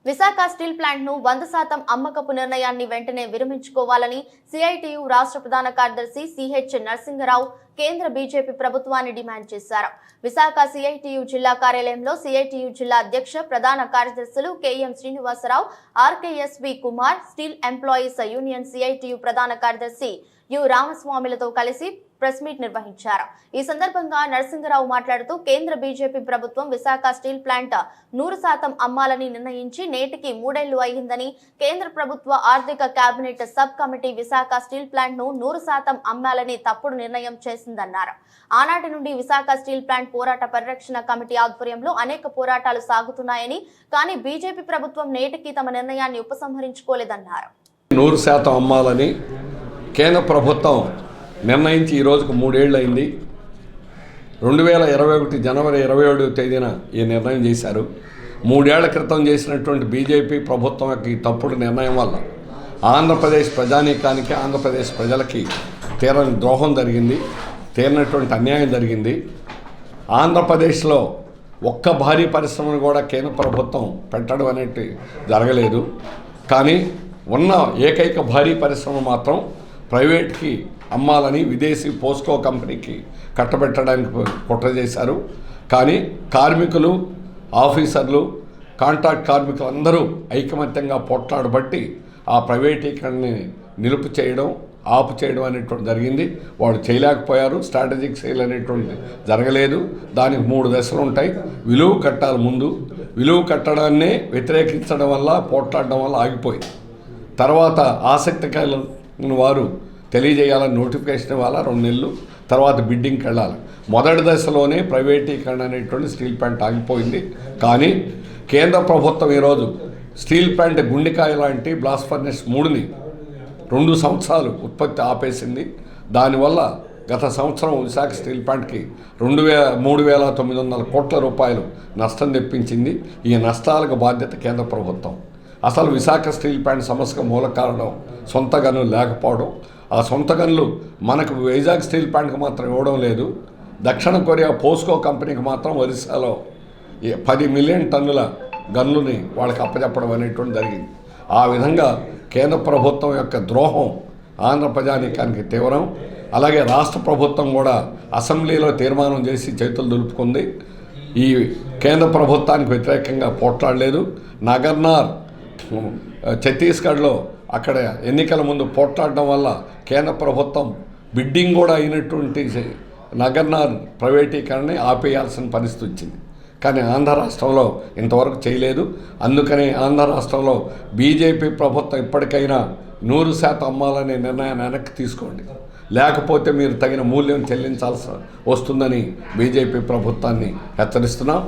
Visakha steel plant ను 100% అమ్మకపు నిర్ణయాన్ని వెంటనే విరమించుకోవాలని సిఐటియు రాష్ట్ర ప్రధాన కార్యదర్శి సిహెచ్ నరసింగరావు కేంద్ర బీజేపీ ప్రభుత్వాన్ని డిమాండ్ చేశారు. విశాఖ సిఐటియు జిల్లా కార్యాలయంలో సిఐటియు జిల్లా అధ్యక్ష ప్రధాన కార్యదర్శులు KM Srinivasarao, RKSV Kumar, steel employees union CITU ప్రధాన కార్యదర్శి యు రామస్వామిలతో కలిసి ప్రెస్ మీట్ నిర్వహించారు. ఈ సందర్భంగా నరసింగరావు మాట్లాడుతూ కేంద్ర బీజేపీ ప్రభుత్వం విశాఖ స్టీల్ ప్లాంట్ 100% అమ్మాలని నిర్ణయించి నేటికి 3 ఏళ్లు అయిందని, కేంద్ర ప్రభుత్వ ఆర్థిక cabinet sub committee Visakha steel plant ను 100% అమ్మాలని తప్పుడు నిర్ణయం చేసిందన్నారు. ఆనాటి నుండి విశాఖ స్టీల్ ప్లాంట్ పోరాట పరిరక్షణ కమిటీ ఆధ్వర్యంలో అనేక పోరాటాలు సాగుతున్నాయని, కానీ బీజేపీ ప్రభుత్వం నేటికి తమ నిర్ణయాన్ని ఉపసంహరించుకోలేదన్నారు. 100% అమ్మాలని కేంద్ర ప్రభుత్వం నిర్ణయించి ఈ రోజుకు 3 ఏళ్ళు అయింది. 2021 జనవరి 27వ తేదీన ఈ నిర్ణయం చేశారు. 3 ఏళ్ల క్రితం చేసినటువంటి బీజేపీ ప్రభుత్వం యొక్క ఈ తప్పుడు నిర్ణయం వల్ల ఆంధ్రప్రదేశ్ ప్రజానీకానికి, ఆంధ్రప్రదేశ్ ప్రజలకి తీరని ద్రోహం జరిగింది, తీరినటువంటి అన్యాయం జరిగింది. ఆంధ్రప్రదేశ్లో ఒక్క భారీ పరిశ్రమను కూడా కేంద్ర ప్రభుత్వం పెట్టడం అనేది జరగలేదు. కానీ ఉన్న ఏకైక భారీ పరిశ్రమ మాత్రం ప్రైవేట్కి అమ్మాలని విదేశీ పోస్కో కంపెనీకి కట్టబెట్టడానికి కుట్ర చేశారు. కానీ కార్మికులు, ఆఫీసర్లు, కాంట్రాక్ట్ కార్మికులు అందరూ ఐకమత్యంగా పోట్లాడబట్టి ఆ ప్రైవేటీకరణని నిలుపు చేయడం, ఆపు చేయడం అనేటువంటి జరిగింది. వాళ్ళు చేయలేకపోయారు. స్ట్రాటజిక్ సేల్ అనేటువంటి జరగలేదు. దానికి 3 దశలు ఉంటాయి. విలువ కట్టాలి ముందు. విలువ కట్టడాన్నే వ్యతిరేకించడం వల్ల, పోట్లాడడం వల్ల ఆగిపోయింది. తర్వాత ఆసక్తికరమైన వారు తెలియజేయాలని నోటిఫికేషన్ ఇవ్వాలి, 2 నెలలు తర్వాత బిడ్డింగ్కి వెళ్ళాలి. మొదటి దశలోనే ప్రైవేటీకరణ అనేటువంటి స్టీల్ ప్లాంట్ ఆగిపోయింది. కానీ కేంద్ర ప్రభుత్వం ఈరోజు స్టీల్ ప్లాంట్ గుండెకాయ లాంటి బ్లాస్ట్ ఫర్నెస్ 3ని 2 సంవత్సరాలు ఉత్పత్తి ఆపేసింది. దానివల్ల గత సంవత్సరం విశాఖ స్టీల్ ప్లాంట్కి 3,900 కోట్ల రూపాయలు నష్టం తెప్పించింది. ఈ నష్టాలకు బాధ్యత కేంద్ర ప్రభుత్వం. అసలు విశాఖ స్టీల్ ప్లాంట్ సమస్యకు మూల కారణం సొంత గనులు లేకపోవడం. ఆ సొంత గనులు మనకు వైజాగ్ స్టీల్ ప్లాంట్కి మాత్రం ఇవ్వడం లేదు. దక్షిణ కొరియా పోస్కో కంపెనీకి మాత్రం ఒరిస్సాలో 10 మిలియన్ టన్నుల గన్నుని వాళ్ళకి అప్పచెప్పడం అనేటువంటి జరిగింది. ఆ విధంగా కేంద్ర ప్రభుత్వం యొక్క ద్రోహం ఆంధ్ర ప్రజానీకానికి తీవ్రం. అలాగే రాష్ట్ర ప్రభుత్వం కూడా అసెంబ్లీలో తీర్మానం చేసి చేతులు దులుపుకుంది. ఈ కేంద్ర ప్రభుత్వానికి వ్యతిరేకంగా పోట్లాడలేదు. నగర్నార్ ఛత్తీస్గఢ్లో అక్కడ ఎన్నికల ముందు పోట్లాడడం వల్ల కేంద్ర ప్రభుత్వం బిడ్డింగ్ కూడా అయినటువంటి నగర్నార్ ప్రైవేటీకరణని ఆపేయాల్సిన పరిస్థితి వచ్చింది. కానీ ఆంధ్ర రాష్ట్రంలో ఇంతవరకు చేయలేదు. అందుకని ఆంధ్ర రాష్ట్రంలో బీజేపీ ప్రభుత్వం ఇప్పటికైనా 100% అమ్మాలనే నిర్ణయాన్ని వెనక్కి తీసుకోండి, లేకపోతే మీరు తగిన మూల్యం చెల్లించాల్సి వస్తుందని బీజేపీ ప్రభుత్వాన్ని హెచ్చరిస్తున్నాం.